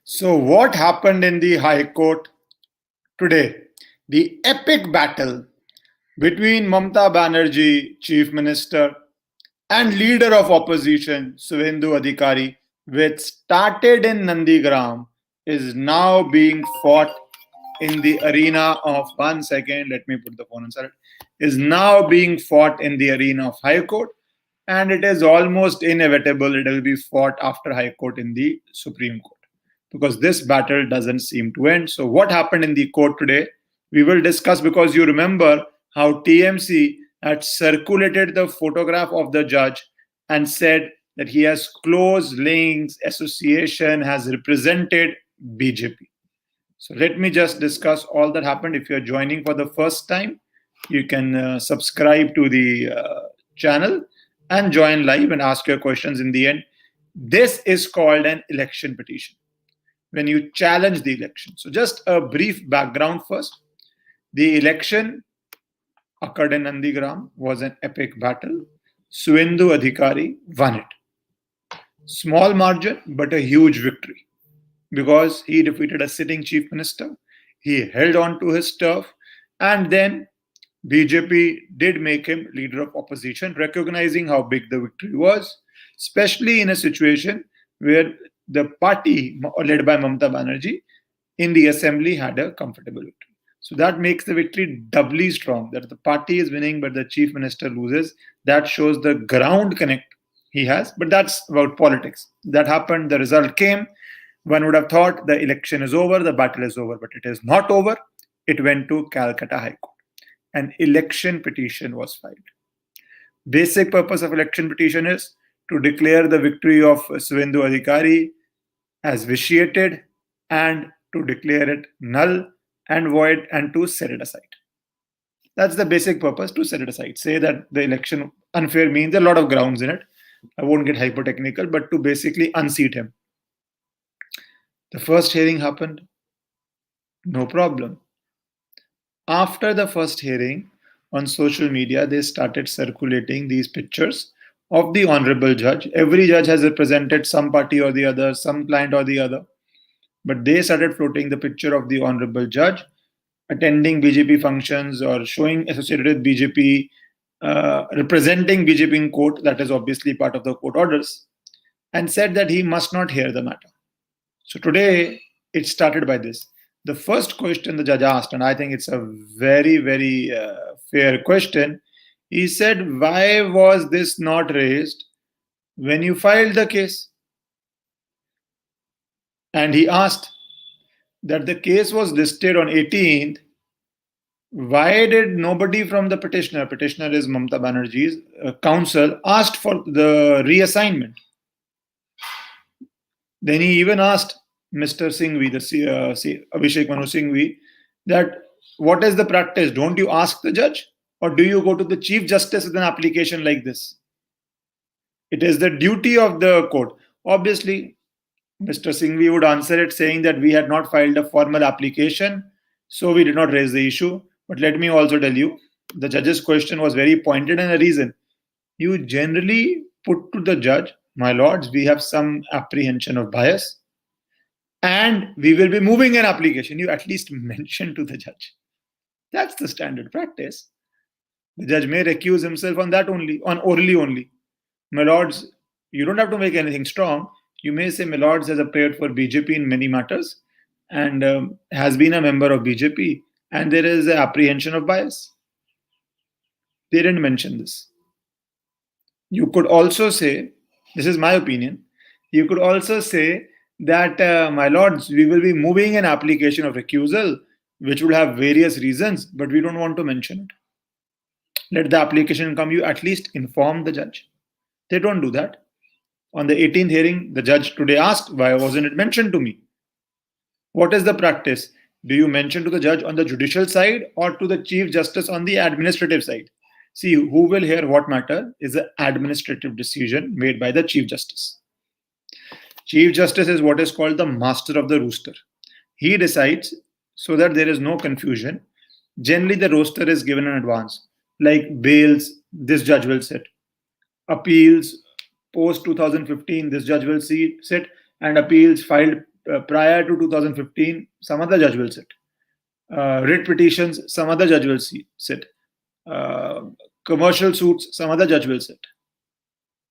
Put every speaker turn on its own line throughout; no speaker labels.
So, what happened in the High Court today? The epic battle between Mamata Banerjee, Chief Minister, and leader of opposition, Suvendu Adhikari, which started in Nandigram, is now being fought in the arena of 1 second. Let me put the phone on silent. Is now being fought in the arena of High Court, and it is almost inevitable it will be fought after High Court in the Supreme Court because this battle doesn't seem to end. So, what happened in the court today? We will discuss because you remember how TMC had circulated the photograph of the judge and said that he has close links, association, has represented BJP. So let me just discuss all that happened. If you're joining for the first time, you can subscribe to the channel and join live and ask your questions in the end. This is called an election petition when you challenge the election. So just a brief background first. The election occurred in Nandigram, was an epic battle. Suvendu Adhikari won it. Small margin, but a huge victory because he defeated a sitting chief minister. He held on to his turf, and then BJP did make him leader of opposition, recognizing how big the victory was, especially in a situation where the party led by Mamata Banerjee in the assembly had a comfortable victory. So that makes the victory doubly strong, that the party is winning but the chief minister loses. That shows the ground connect he has, but that's about politics. That happened, the result came. One would have thought the election is over, the battle is over, but it is not over. It went to Calcutta High Court. An election petition was filed. Basic purpose of election petition is to declare the victory of Suvendu Adhikari as vitiated and to declare it null and void and to set it aside. That's the basic purpose, to set it aside. Say that the election unfair means a lot of grounds in it. I won't get hyper-technical, but to basically unseat him. The first hearing happened, no problem. After the first hearing, on social media, they started circulating these pictures of the honorable judge. Every judge has represented some party or the other, some client or the other. But they started floating the picture of the honorable judge attending BJP functions or showing associated with BJP, representing BJP in court, that is obviously part of the court orders, and said that he must not hear the matter. So today, it started by this. The first question the judge asked, and I think it's a very, very fair question, he said, why was this not raised when you filed the case? And he asked that the case was listed on 18th. Why did nobody from the petitioner is Mamata Banerjee's counsel, asked for the reassignment? Then he even asked Mr. Singhvi, the Abhishek Manu Singhvi, that what is the practice? Don't you ask the judge? Or do you go to the Chief Justice with an application like this? It is the duty of the court. Obviously, Mr. Singhvi would answer it saying that we had not filed a formal application, so we did not raise the issue. But let me also tell you, the judge's question was very pointed and a reason. You generally put to the judge, my lords, we have some apprehension of bias, and we will be moving an application. You at least mention to the judge. That's the standard practice. The judge may recuse himself on that only, on orally only. My lords, you don't have to make anything strong. You may say, my lords has appeared for BJP in many matters and has been a member of BJP, and there is an apprehension of bias. They didn't mention this. You could also say, this is my opinion, you could also say that, my lords, we will be moving an application of recusal, which will have various reasons, but we don't want to mention it. Let the application come, you at least inform the judge. They don't do that. On the 18th hearing, the judge today asked, why wasn't it mentioned to me? What is the practice? Do you mention to the judge on the judicial side or to the Chief Justice on the administrative side? See, who will hear what matter is an administrative decision made by the Chief Justice. Chief Justice is what is called the master of the rooster. He decides so that there is no confusion. Generally, the roster is given in advance. Like bails, this judge will sit. Appeals, post 2015, this judge will sit, and appeals filed prior to 2015, some other judge will sit. Writ petitions, some other judge will sit. Uh, Commercial suits, some other judge will sit.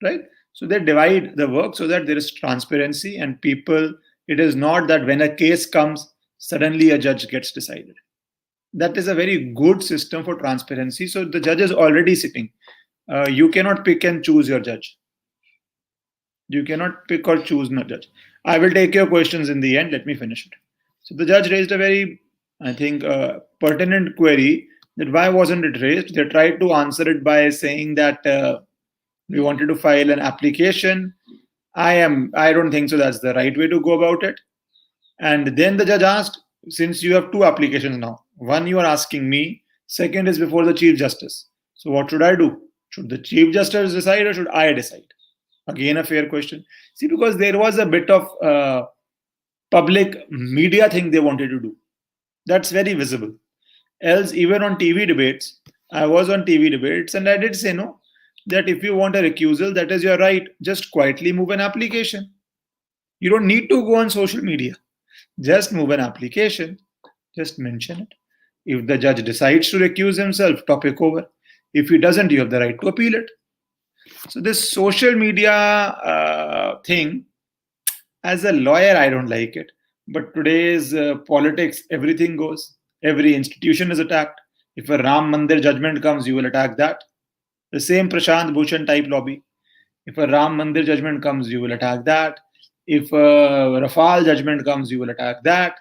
Right? So they divide the work so that there is transparency and people. It is not that when a case comes, suddenly a judge gets decided. That is a very good system for transparency. So the judge is already sitting. You cannot pick and choose your judge. You cannot pick or choose no judge. I will take your questions in the end. Let me finish it. So the judge raised a very, I think, pertinent query that why wasn't it raised? They tried to answer it by saying that we wanted to file an application. I don't think so that's the right way to go about it. And then the judge asked, since you have two applications now, one you are asking me, second is before the Chief Justice. So what should I do? Should the Chief Justice decide or should I decide? Again, a fair question. See, because there was a bit of public media thing they wanted to do. That's very visible. Else, even on TV debates, I was on TV debates and I did say no, that if you want a recusal, that is your right. Just quietly move an application. You don't need to go on social media. Just move an application. Just mention it. If the judge decides to recuse himself, topic over. If he doesn't, you have the right to appeal it. So this social media thing, as a lawyer, I don't like it. But today's politics, everything goes. Every institution is attacked. If a Ram Mandir judgment comes, you will attack that. The same Prashant Bhushan type lobby. If a Ram Mandir judgment comes, you will attack that. If a Rafale judgment comes, you will attack that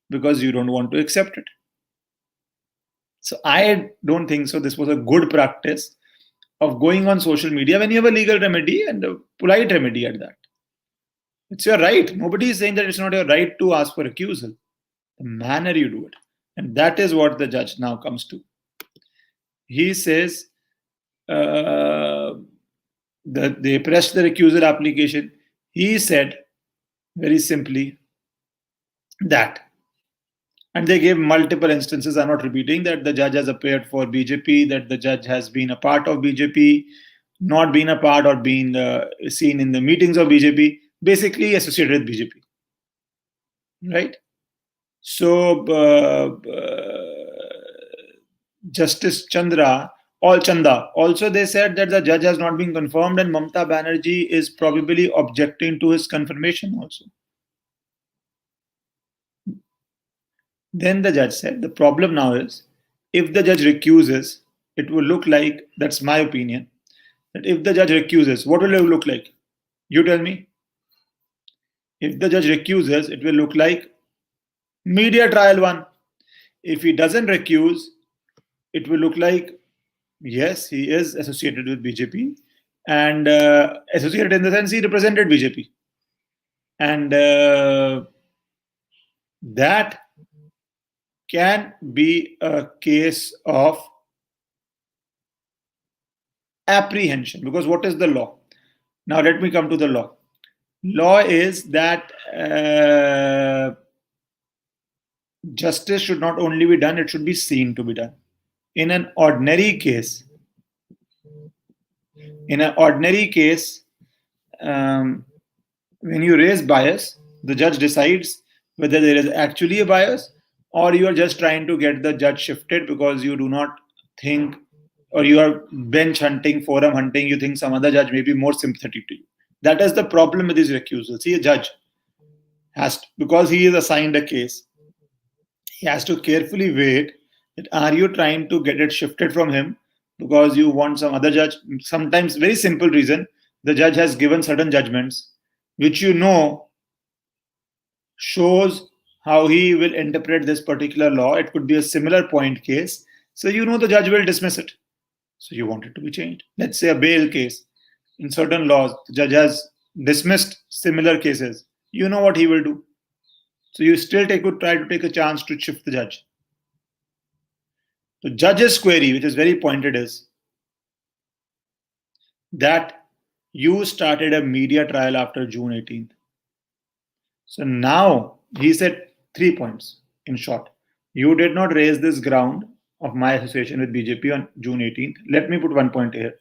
because you don't want to accept it. So I don't think so. This was a good practice of going on social media when you have a legal remedy and a polite remedy at that. It's your right. Nobody is saying that it's not your right to ask for recusal. The manner you do it. And that is what the judge now comes to. He says that they pressed the recusal application. He said very simply that. And they gave multiple instances. I'm not repeating that the judge has appeared for BJP, that the judge has been a part of BJP, not been a part or been seen in the meetings of BJP, basically associated with BJP. Right? So Justice Chanda also they said that the judge has not been confirmed and Mamata Banerjee is probably objecting to his confirmation also. Then the judge said the problem now is if the judge recuses, it will look like, that's my opinion, that if the judge recuses, what will it look like? You tell me. If the judge recuses, it will look like media trial one. If he doesn't recuse, it will look like, yes, he is associated with BJP and associated in the sense he represented BJP. And that can be a case of apprehension, because what is the law? Now let me come to the law. Law is that justice should not only be done, it should be seen to be done. In an ordinary case, when you raise bias, the judge decides whether there is actually a bias or you are just trying to get the judge shifted because you do not think, or you are bench hunting, forum hunting, you think some other judge may be more sympathetic to you. That is the problem with these recusals. See, a judge has to, because he is assigned a case, he has to carefully weigh that are you trying to get it shifted from him because you want some other judge. Sometimes very simple reason, the judge has given certain judgments which you know shows how he will interpret this particular law. It could be a similar point case, so you know the judge will dismiss it, so you want it to be changed. Let's say a bail case. In certain laws, the judge has dismissed similar cases. You know what he will do. So you still try to take a chance to shift the judge. The judge's query, which is very pointed, is that you started a media trial after June 18th. So now, he said 3 points in short. You did not raise this ground of my association with BJP on June 18th. Let me put 1 point here.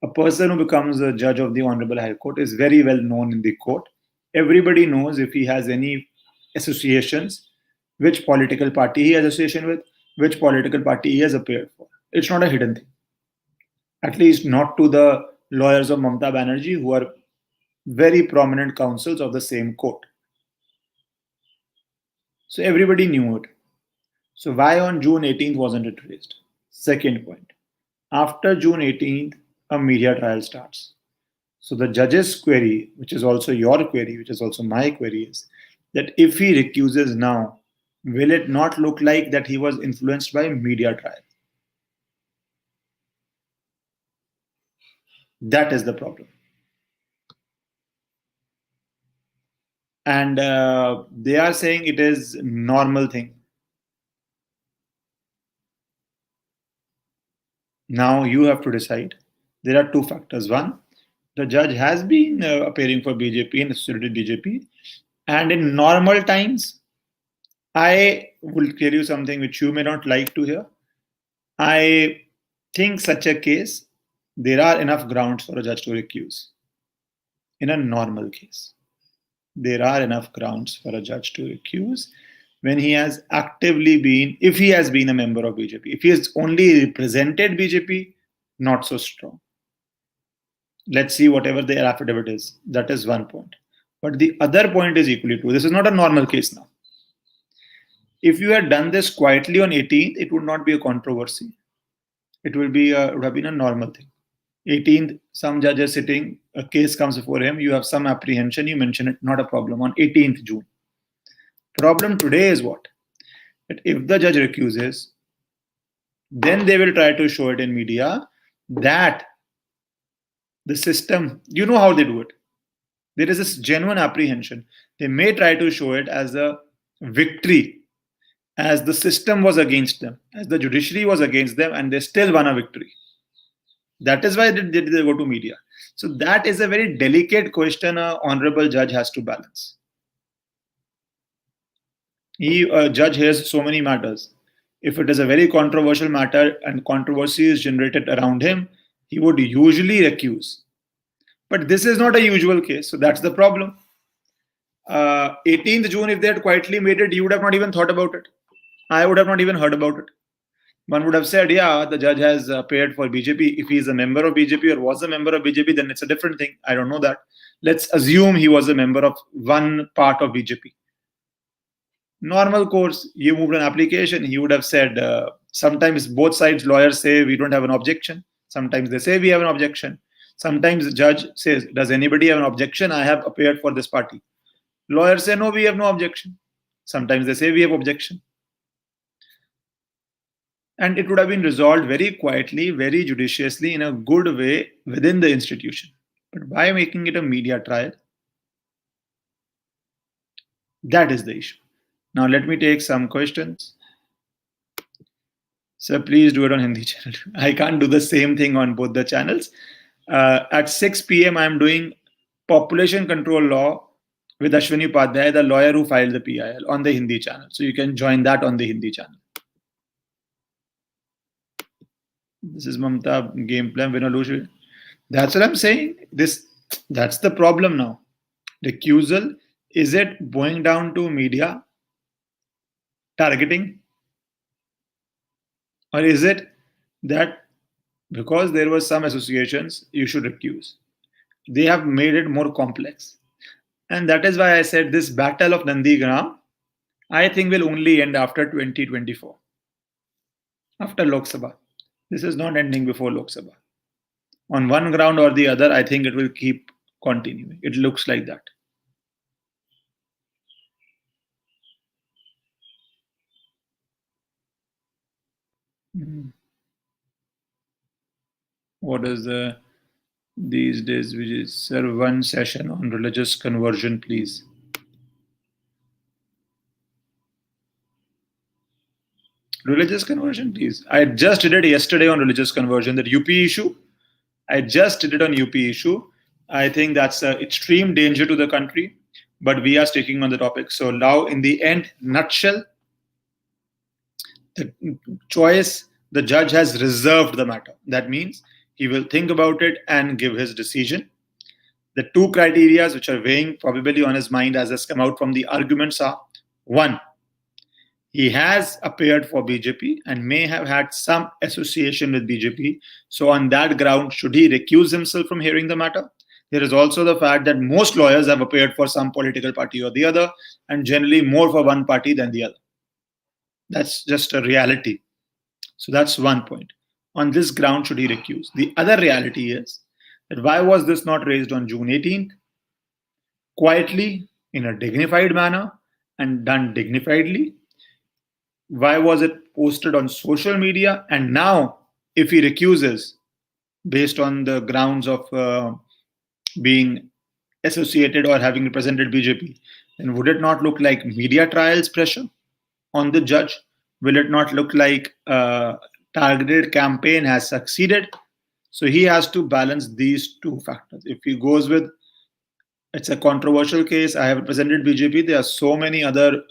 A person who becomes a judge of the Honorable High Court is very well known in the court. Everybody knows if he has any associations, which political party he has association with, which political party he has appeared for. It's not a hidden thing. At least not to the lawyers of Mamata Banerjee, who are very prominent counsels of the same court. So everybody knew it. So why on June 18th wasn't it raised? Second point. After June 18th, a media trial starts. So the judge's query, which is also your query, which is also my query, is that if he recuses now, will it not look like that he was influenced by media trial? That is the problem. And they are saying it is normal thing. Now you have to decide. There are two factors. One, the judge has been appearing for BJP and associated BJP. And in normal times, I will tell you something which you may not like to hear. I think such a case, there are enough grounds for a judge to recuse. In a normal case, there are enough grounds for a judge to recuse when he has actively been, if he has been a member of BJP. If he has only represented BJP, not so strong. Let's see whatever their affidavit is. That is one point. But the other point is equally true. This is not a normal case now. If you had done this quietly on 18th, it would not be a controversy. It would have been a normal thing. 18th, some judge is sitting, a case comes before him, you have some apprehension, you mention it, not a problem on 18th June. Problem today is what? That if the judge recuses, then they will try to show it in media that the system, you know how they do it. There is this genuine apprehension. They may try to show it as a victory, as the system was against them, as the judiciary was against them, and they still won a victory. That is why they go to media. So that is a very delicate question an honorable judge has to balance. A judge hears so many matters. If it is a very controversial matter and controversy is generated around him, he would usually recuse. But this is not a usual case, so that's the problem. 18th June, if they had quietly made it, you would have not even thought about it. I would have not even heard about it. One would have said, yeah, the judge has appeared for BJP. If he is a member of BJP or was a member of BJP, then it's a different thing. I don't know that. Let's assume he was a member of one part of BJP. Normal course, you moved an application, he would have said, sometimes both sides lawyers say we don't have an objection. Sometimes they say we have an objection. Sometimes the judge says, does anybody have an objection? I have appeared for this party. Lawyers say, no, we have no objection. Sometimes they say we have objection. And it would have been resolved very quietly, very judiciously, in a good way within the institution. But by making it a media trial, that is the issue. Now let me take some questions. So please do it on Hindi channel. I can't do the same thing on both the channels. At 6 p.m. I'm doing population control law with Ashwini Upadhyay, the lawyer who filed the PIL, on the Hindi channel. So you can join that on the Hindi channel. This is Mamata game plan. Vinolush. That's what I'm saying. That's the problem now. Recusal, is it going down to media targeting? Or is it that because there were some associations, you should recuse? They have made it more complex. And that is why I said this battle of Nandigram, I think will only end after 2024. After Lok Sabha. This is not ending before Lok Sabha. On one ground or the other, I think it will keep continuing. It looks like that. What is the these days, which is, sir, one session on religious conversion, please. Religious conversion, please. I just did it yesterday on religious conversion, that UP issue. I just did it on UP issue. I think that's an extreme danger to the country, but we are sticking on the topic. So now, in the end, nutshell, the choice, the judge has reserved the matter. That means he will think about it and give his decision. The two criteria which are weighing probably on his mind as has come out from the arguments are: one, he has appeared for BJP and may have had some association with BJP. So, on that ground, should he recuse himself from hearing the matter? There is also the fact that most lawyers have appeared for some political party or the other, and generally more for one party than the other. That's just a reality. So, that's one point. On this ground, should he recuse? The other reality is that why was this not raised on June 18th? Quietly, in a dignified manner, and done dignifiedly. Why was it posted on social media? And now, if he recuses based on the grounds of being associated or having represented BJP, then would it not look like media trials pressure on the judge? Will it not look like targeted campaign has succeeded? So he has to balance these two factors. If he goes with it's a controversial case, I have represented BJP, there are so many other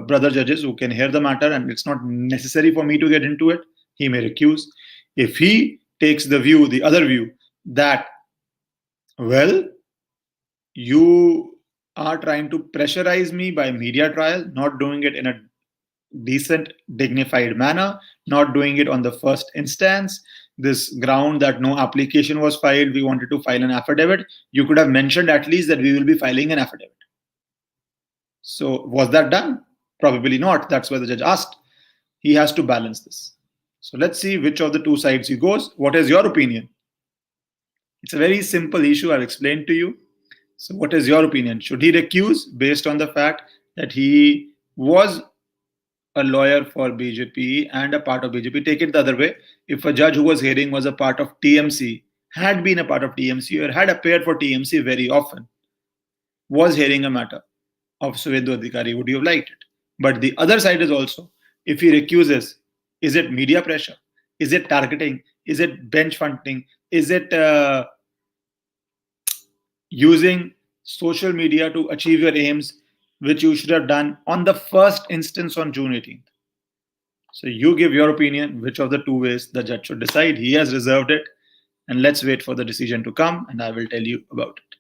brother judges who can hear the matter, and it's not necessary for me to get into it, he may recuse. If he takes the view, the other view, that, well, you are trying to pressurize me by media trial, not doing it in a decent, dignified manner, not doing it on the first instance, this ground that no application was filed, we wanted to file an affidavit, you could have mentioned at least that we will be filing an affidavit. So was that done? Probably not. That's why the judge asked. He has to balance this. So let's see which of the two sides he goes. What is your opinion? It's a very simple issue I've explained to you. So what is your opinion? Should he recuse based on the fact that he was a lawyer for BJP and a part of BJP? Take it the other way. If a judge who was hearing was a part of TMC, had been a part of TMC or had appeared for TMC very often, was hearing a matter of Suvendu Adhikari, would you have liked it? But the other side is also, if he recuses, is it media pressure? Is it targeting? Is it bench funding? Is it using social media to achieve your aims, which you should have done on the first instance on June 18th? So you give your opinion, which of the two ways the judge should decide. He has reserved it, and let's wait for the decision to come, and I will tell you about it.